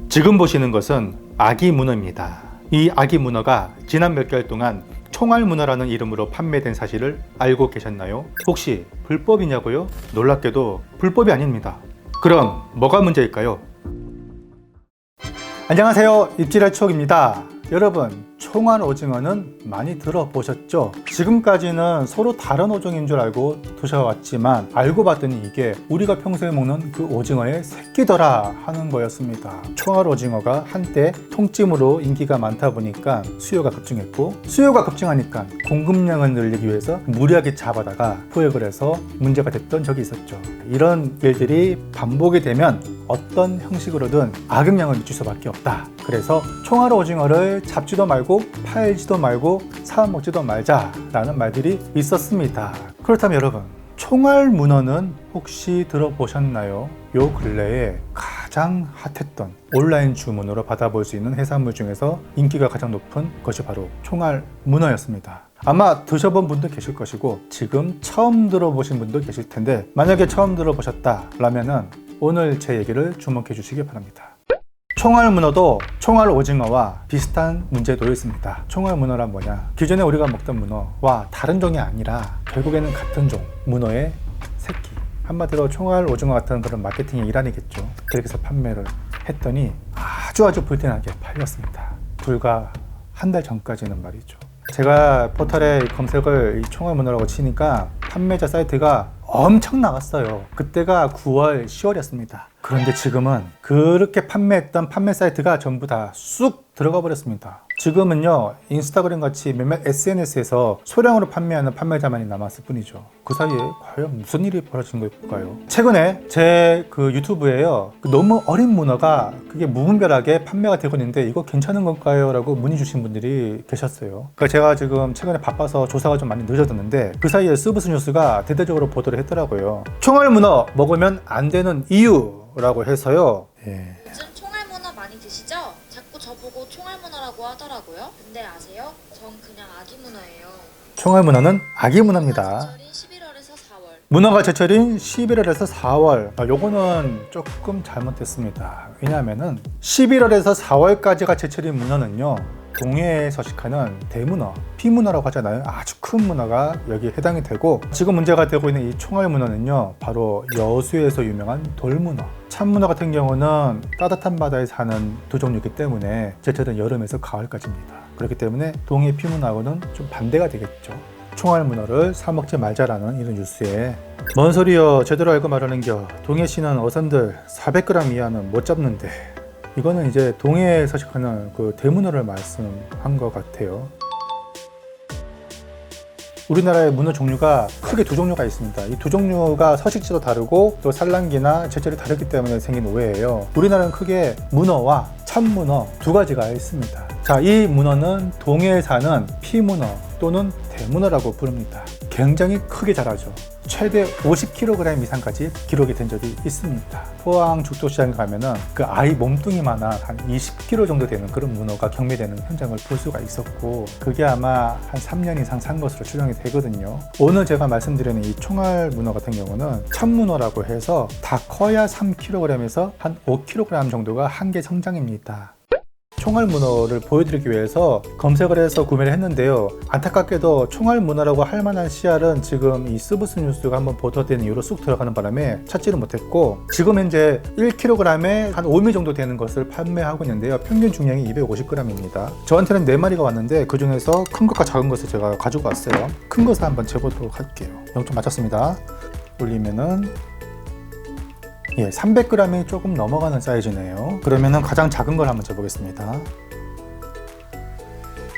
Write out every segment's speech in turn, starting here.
지금 보시는 것은 아기 문어입니다. 이 아기 문어가 지난 몇 개월 동안 총알 문어라는 이름으로 판매된 사실을 알고 계셨나요? 혹시 불법이냐고요? 놀랍게도 불법이 아닙니다. 그럼 뭐가 문제일까요? 안녕하세요, 입질의 추억입니다. 여러분, 총알 오징어는 많이 들어보셨죠? 지금까지는 서로 다른 어종인 줄 알고 드셔왔지만 알고 봤더니 이게 우리가 평소에 먹는 그 오징어의 새끼더라 하는 거였습니다. 총알 오징어가 한때 통찜으로 인기가 많다 보니까 수요가 급증했고, 수요가 급증하니까 공급량을 늘리기 위해서 무리하게 잡아다가 포획을 해서 문제가 됐던 적이 있었죠. 이런 일들이 반복이 되면 어떤 형식으로든 악영향을 미칠 수밖에 없다. 그래서 총알 오징어를 잡지도 말고 팔지도 말고 사먹지도 말자라는 말들이 있었습니다. 그렇다면 여러분, 총알 문어는 혹시 들어보셨나요? 요 근래에 가장 핫했던 온라인 주문으로 받아볼 수 있는 해산물 중에서 인기가 가장 높은 것이 바로 총알 문어였습니다. 아마 드셔본 분도 계실 것이고 지금 처음 들어보신 분도 계실 텐데, 만약에 처음 들어보셨다라면은 오늘 제 얘기를 주목해 주시기 바랍니다. 총알 문어도 총알 오징어와 비슷한 문제도 있습니다. 총알 문어란 뭐냐? 기존에 우리가 먹던 문어와 다른 종이 아니라 결국에는 같은 종, 문어의 새끼. 한마디로 총알 오징어 같은 그런 마케팅의 일환이겠죠. 그렇게 해서 판매를 했더니 아주 불티나게 팔렸습니다. 불과 한 달 전까지는 말이죠. 제가 포털에 검색을 총알 문어라고 치니까 판매자 사이트가 엄청 나갔어요. 그때가 9월, 10월이었습니다. 그런데 지금은 그렇게 판매했던 판매 사이트가 전부 다 쑥 들어가 버렸습니다. 지금은요, 인스타그램 같이 몇몇 SNS에서 소량으로 판매하는 판매자만이 남았을 뿐이죠. 그 사이에 과연 무슨 일이 벌어진 걸까요? 최근에 제 그 유튜브에요, 너무 어린 문어가 그게 무분별하게 판매가 되고 있는데 이거 괜찮은 건가요? 라고 문의 주신 분들이 계셨어요. 그러니까 제가 지금 최근에 바빠서 조사가 좀 많이 늦어졌는데 그 사이에 스브스 뉴스가 대대적으로 보도를 했더라고요. 총알 문어 먹으면 안 되는 이유라고 해서요. 요즘 총알 문어 많이 드시죠? 자꾸 저보고 총알 문어라고 하더라고요. 근데 아세요? 전 그냥 아기 문어예요. 총알 문어는 아기 문어입니다. 제철인 11월에서 4월. 문어가 제철인 11월에서 4월. 요거는 조금 잘못됐습니다. 왜냐하면은 11월에서 4월까지가 제철인 문어는요, 동해에 서식하는 대문어, 피문어라고 하잖아요. 아주 큰 문어가 여기에 해당이 되고, 지금 문제가 되고 있는 이 총알 문어는요, 바로 여수에서 유명한 돌문어. 참문어 같은 경우는 따뜻한 바다에 사는 두 종류이기 때문에 제철은 여름에서 가을까지입니다. 그렇기 때문에 동해 피문어하고는 좀 반대가 되겠죠. 총알 문어를 사먹지 말자라는 이런 뉴스에 뭔 소리여, 제대로 알고 말하는겨. 동해시는 어선들 400g 이하는 못 잡는데. 이거는 이제 동해에 서식하는 그 대문어를 말씀한 것 같아요. 우리나라의 문어 종류가 크게 두 종류가 있습니다. 이 두 종류가 서식지도 다르고 또 산란기나 제철이 다르기 때문에 생긴 오해예요. 우리나라는 크게 문어와 참문어 두 가지가 있습니다. 자, 이 문어는 동해에 사는 피문어 또는 대문어라고 부릅니다. 굉장히 크게 자라죠. 최대 50kg 이상까지 기록이 된 적이 있습니다. 포항 죽도시장에 가면은 그 아이 몸뚱이만한 한 20kg 정도 되는 그런 문어가 경매되는 현장을 볼 수가 있었고, 그게 아마 한 3년 이상 산 것으로 추정이 되거든요. 오늘 제가 말씀드리는 이 총알 문어 같은 경우는 참문어라고 해서 다 커야 3kg에서 한 5kg 정도가 한계 성장입니다. 총알 문어를 보여드리기 위해서 검색을 해서 구매를 했는데요. 안타깝게도 총알 문어라고 할 만한 씨알은 지금 이 스브스 뉴스가 한번 보도된 이후로 쑥 들어가는 바람에 찾지를 못했고, 지금 현재 1kg에 한 5mm 정도 되는 것을 판매하고 있는데요. 평균 중량이 250g입니다. 저한테는 4마리가 왔는데 그 중에서 큰 것과 작은 것을 제가 가지고 왔어요. 큰 것을 한번 재보도록 할게요. 0점 맞췄습니다. 올리면은 300g이 조금 넘어가는 사이즈네요. 그러면은 가장 작은 걸 한번 재보겠습니다.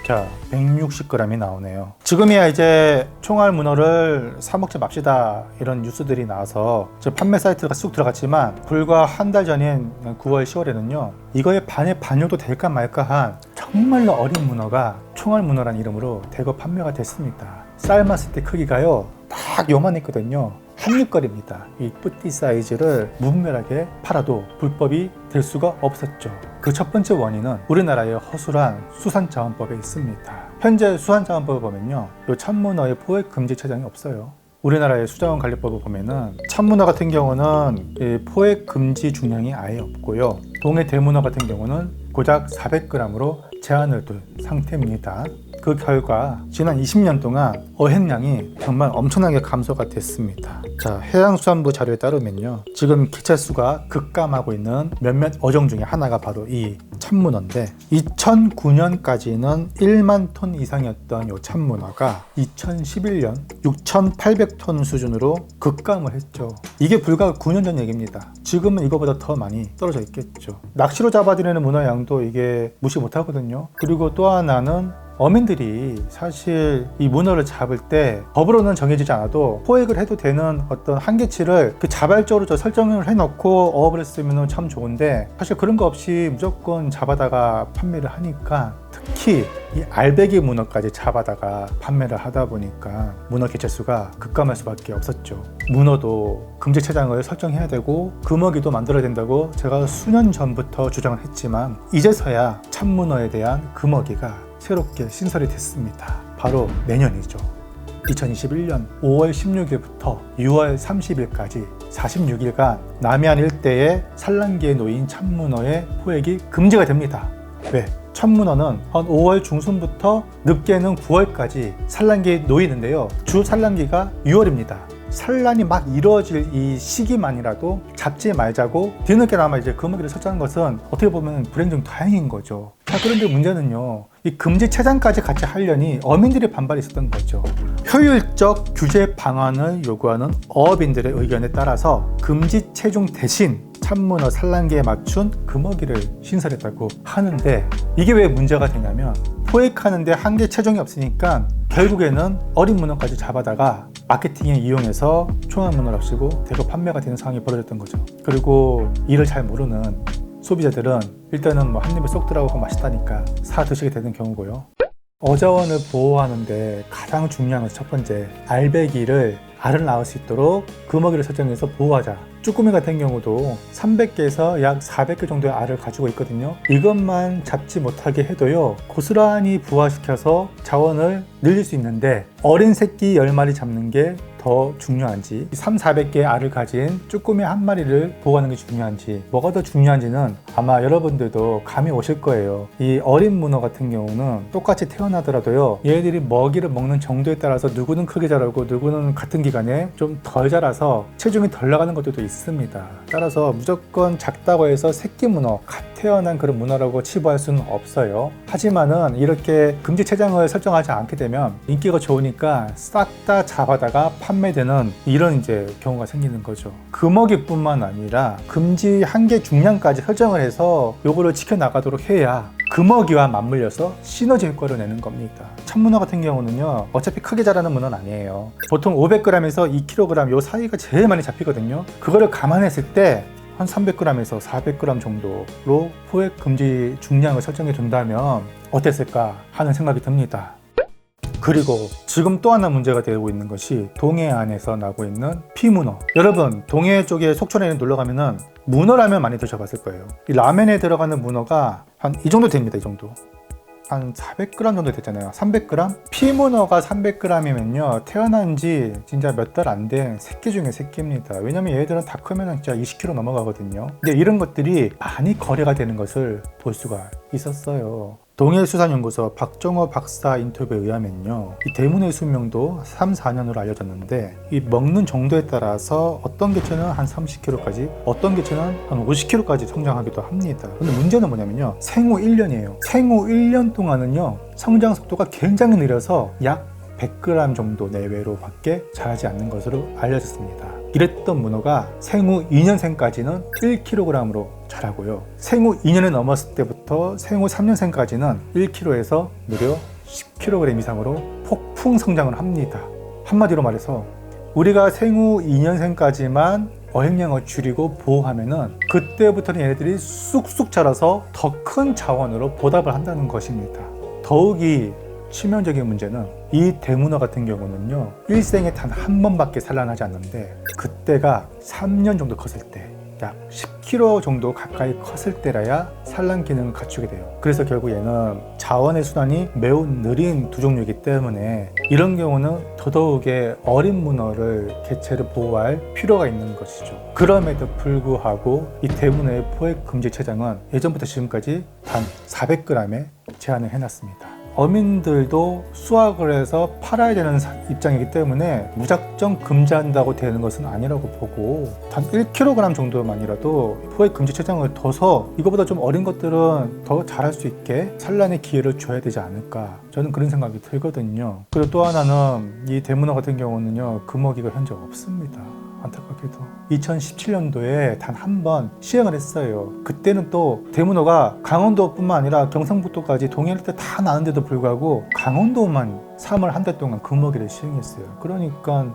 자, 160g이 나오네요. 지금이야 이제 총알 문어를 사먹지 맙시다 이런 뉴스들이 나와서 판매 사이트가 쑥 들어갔지만, 불과 한 달 전인 9월, 10월에는요, 이거의 반의 반 정도 될까 말까 한 정말로 어린 문어가 총알 문어라는 이름으로 대거 판매가 됐습니다. 삶았을 때 크기가요, 딱 요만했거든요. 한입거리입니다. 이 뿌띠 사이즈를 무분별하게 팔아도 불법이 될 수가 없었죠. 그 첫 번째 원인은 우리나라의 허술한 수산자원법에 있습니다. 현재 수산자원법을 보면요, 이 참문어의 포획 금지 체장이 없어요. 우리나라의 수자원 관리법을 보면은 참문어 같은 경우는 이 포획 금지 중량이 아예 없고요. 동해 대문어 같은 경우는 고작 400g으로 제한을 둔 상태입니다. 그 결과 지난 20년 동안 어획량이 정말 엄청나게 감소가 됐습니다. 자, 해양수산부 자료에 따르면요, 지금 개체수가 급감하고 있는 몇몇 어종 중에 하나가 바로 이 참문어인데, 2009년까지는 1만 톤 이상이었던 이 참문어가 2011년 6,800톤 수준으로 급감을 했죠. 이게 불과 9년 전 얘기입니다. 지금은 이거보다 더 많이 떨어져 있겠죠. 낚시로 잡아들이는 문어 양도 이게 무시 못하거든요. 그리고 또 하나는 어민들이 사실 이 문어를 잡을 때 법으로는 정해지지 않아도 포획을 해도 되는 어떤 한계치를 그 자발적으로 설정을 해놓고 어업을 했으면 참 좋은데, 사실 그런 거 없이 무조건 잡아다가 판매를 하니까, 특히 이 알배기 문어까지 잡아다가 판매를 하다 보니까 문어 개체수가 급감할 수밖에 없었죠. 문어도 금지체장을 설정해야 되고 금어기도 만들어야 된다고 제가 수년 전부터 주장을 했지만, 이제서야 참문어에 대한 금어기가 새롭게 신설이 됐습니다. 바로 내년이죠. 2021년 5월 16일부터 6월 30일까지 46일간 남해안 일대에 산란기에 놓인 참문어의 포획이 금지가 됩니다. 왜? 참문어는 한 5월 중순부터 늦게는 9월까지 산란기에 놓이는데요. 주 산란기가 6월입니다. 산란이 막 이루어질 이 시기만이라도 잡지 말자고 뒤늦게나마 이제 금어기를 설정한 것은 어떻게 보면 불행 중 다행인 거죠. 자, 그런데 문제는요, 이 금지 체장까지 같이 하려니 어민들의 반발이 있었던 거죠. 효율적 규제 방안을 요구하는 어업인들의 의견에 따라서 금지 체중 대신 참문어 산란기에 맞춘 금어기를 신설했다고 하는데, 이게 왜 문제가 되냐면, 포획하는데 한계 체중이 없으니까 결국에는 어린 문어까지 잡아다가 마케팅에 이용해서 총알 문어를 쓰고 대거 판매가 되는 상황이 벌어졌던 거죠. 그리고 이를 잘 모르는 소비자들은 일단은 뭐 한 입에 쏙 들어가고 맛있다니까 사 드시게 되는 경우고요. 어자원을 보호하는데 가장 중요한 것은 첫 번째, 알배기를 알을 낳을 수 있도록 금어기를 설정해서 보호하자. 쭈꾸미 같은 경우도 300개에서 약 400개 정도의 알을 가지고 있거든요. 이것만 잡지 못하게 해도요, 고스란히 부화시켜서 자원을 늘릴 수 있는데, 어린 새끼 10마리 잡는 게 더 중요한지, 300~400개의 알을 가진 쭈꾸미 한 마리를 보호하는 게 중요한지, 뭐가 더 중요한지는 아마 여러분들도 감이 오실 거예요. 이 어린 문어 같은 경우는 똑같이 태어나더라도요, 얘들이 먹이를 먹는 정도에 따라서 누구는 크게 자라고 누구는 같은 기간에 좀 덜 자라서 체중이 덜 나가는 것들도 있습니다. 따라서 무조건 작다고 해서 새끼 문어, 갓 태어난 그런 문어라고 치부할 수는 없어요. 하지만은 이렇게 금지 체장을 설정하지 않게 되면 인기가 좋으니까 싹 다 잡아다가 판매되는 이런 이제 경우가 생기는 거죠. 금어기뿐만 아니라 금지 한계 중량까지 설정을 해서 요거를 지켜나가도록 해야 금어기와 맞물려서 시너지 효과를 내는 겁니다. 참문어 같은 경우는요, 어차피 크게 자라는 문어는 아니에요. 보통 500g에서 2kg 요 사이가 제일 많이 잡히거든요. 그거를 감안했을 때 한 300g에서 400g 정도로 포획 금지 중량을 설정해 둔다면 어땠을까 하는 생각이 듭니다. 그리고 지금 또 하나 문제가 되고 있는 것이 동해안에서 나고 있는 피문어. 여러분, 동해 쪽에 속초에 놀러 가면은 문어라면 많이 드셔봤을 거예요. 이 라면에 들어가는 문어가 한 이 정도 됩니다. 이 정도. 한 400g 정도 됐잖아요. 300g? 피문어가 300g이면요, 태어난 지 진짜 몇 달 안 된 새끼 중에 새끼입니다. 왜냐면 얘들은 다 크면 진짜 20kg 넘어가거든요. 근데 이런 것들이 많이 거래가 되는 것을 볼 수가 있었어요. 동해수산연구소 박정호 박사 인터뷰에 의하면요, 이 대문어의 수명도 3~4년으로 알려졌는데, 이 먹는 정도에 따라서 어떤 개체는 한 30kg까지, 어떤 개체는 한 50kg까지 성장하기도 합니다. 근데 문제는 뭐냐면요, 생후 1년이에요. 생후 1년 동안은요, 성장 속도가 굉장히 느려서 약 100g 정도 내외로 밖에 자라지 않는 것으로 알려졌습니다. 이랬던 문어가 생후 2년생까지는 1kg으로 자라고요. 생후 2년이 넘었을 때부터 생후 3년생까지는 1kg에서 무려 10kg 이상으로 폭풍 성장을 합니다. 한마디로 말해서 우리가 생후 2년생까지만 어획량을 줄이고 보호하면은 그때부터는 얘네들이 쑥쑥 자라서 더 큰 자원으로 보답을 한다는 것입니다. 더욱이 치명적인 문제는 이 대문어 같은 경우는요, 일생에 단 한 번밖에 산란하지 않는데, 그때가 3년 정도 컸을 때, 약 10kg 정도 가까이 컸을 때라야 산란 기능을 갖추게 돼요. 그래서 결국 얘는 자원의 순환이 매우 느린 두 종류이기 때문에 이런 경우는 더더욱에 어린 문어를 개체를 보호할 필요가 있는 것이죠. 그럼에도 불구하고 이 대문어의 포획 금지 체장은 예전부터 지금까지 단 400g에 제한을 해놨습니다. 어민들도 수확을 해서 팔아야 되는 입장이기 때문에 무작정 금지한다고 되는 것은 아니라고 보고 단 1kg 정도만이라도 포획 금지 체장을 둬서 이거보다 좀 어린 것들은 더 잘할 수 있게 산란의 기회를 줘야 되지 않을까, 저는 그런 생각이 들거든요. 그리고 또 하나는 이 대문어 같은 경우는요, 금어기가 현재 없습니다. 안타깝게도 2017년도에 단 한 번 시행을 했어요. 그때는 또 대문어가 강원도뿐만 아니라 경상북도까지 동해안때 다 나는데도 불구하고 강원도만 3월 한 달 동안 금어기를 시행했어요. 그러니까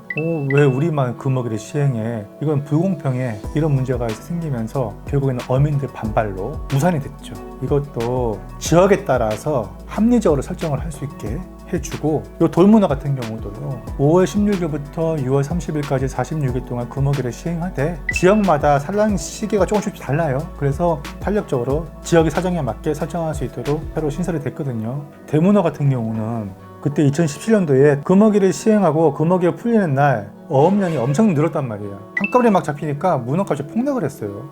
왜 우리만 금어기를 시행해? 이건 불공평해. 이런 문제가 생기면서 결국에는 어민들 반발로 무산이 됐죠. 이것도 지역에 따라서 합리적으로 설정을 할 수 있게 해주고, 이 돌문어 같은 경우도요, 5월 16일부터 6월 30일까지 46일 동안 금어기를 시행하되 지역마다 산란 시기가 조금씩 달라요. 그래서 탄력적으로 지역의 사정에 맞게 설정할 수 있도록 새로 신설이 됐거든요. 대문어 같은 경우는 그때 2017년도에 금어기를 시행하고 금어기가 풀리는 날 어업량이 엄청 늘었단 말이에요. 한꺼번에 막 잡히니까 문어값이 폭락을 했어요.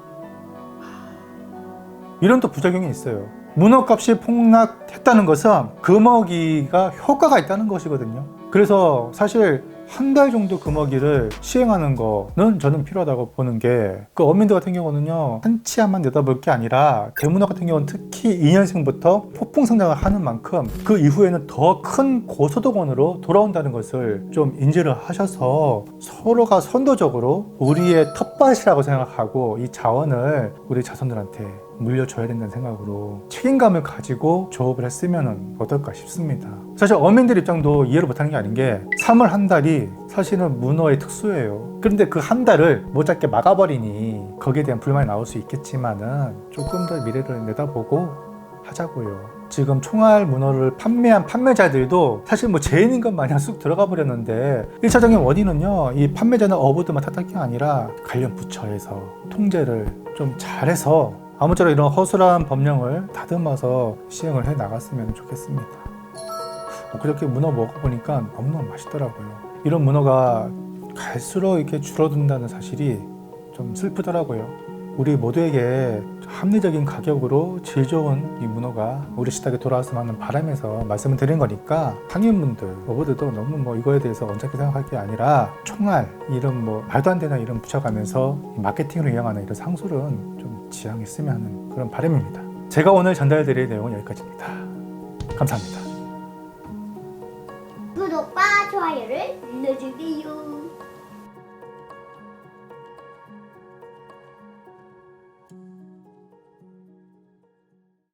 이런 또 부작용이 있어요. 문어값이 폭락했다는 것은 금어기가 효과가 있다는 것이거든요. 그래서 사실 한 달 정도 금어기를 시행하는 거는 저는 필요하다고 보는 게, 그 어민들 같은 경우는요, 한치암만 내다볼 게 아니라 대문어 같은 경우는 특히 2년생부터 폭풍 성장을 하는 만큼 그 이후에는 더 큰 고소득원으로 돌아온다는 것을 좀 인지를 하셔서 서로가 선도적으로 우리의 텃밭이라고 생각하고 이 자원을 우리 자손들한테 물려줘야 된다는 생각으로 책임감을 가지고 조업을 했으면 어떨까 싶습니다. 사실 어민들 입장도 이해를 못하는 게 아닌 게 3월 한 달이 사실은 문어의 특수예요. 그런데 그 한 달을 못 잡게 막아버리니 거기에 대한 불만이 나올 수 있겠지만은 조금 더 미래를 내다보고 하자고요. 지금 총알 문어를 판매한 판매자들도 사실 뭐 죄인인 것 마냥 쑥 들어가 버렸는데 1차적인 원인은요, 이 판매자나 어부들만 탓할 게 아니라 관련 부처에서 통제를 좀 잘해서 아무쪼록 이런 허술한 법령을 다듬어서 시행을 해 나갔으면 좋겠습니다. 그렇게 문어 먹어보니까 너무너무 맛있더라고요. 이런 문어가 갈수록 이렇게 줄어든다는 사실이 좀 슬프더라고요. 우리 모두에게 합리적인 가격으로 질 좋은 이 문어가 우리 식탁에 돌아왔으면 하는 바람에서 말씀을 드린 거니까 상인분들, 어부들도 너무 뭐 이거에 대해서 언짢게 생각할 게 아니라 총알, 이런 뭐 말도 안 되나 이런 붙여가면서 마케팅으로 이용하는 이런 상술은 좀 지양했으면 하는 그런 바람입니다. 제가 오늘 전달드릴 내용은 여기까지입니다. 감사합니다. 구독과 좋아요를 눌러주세요.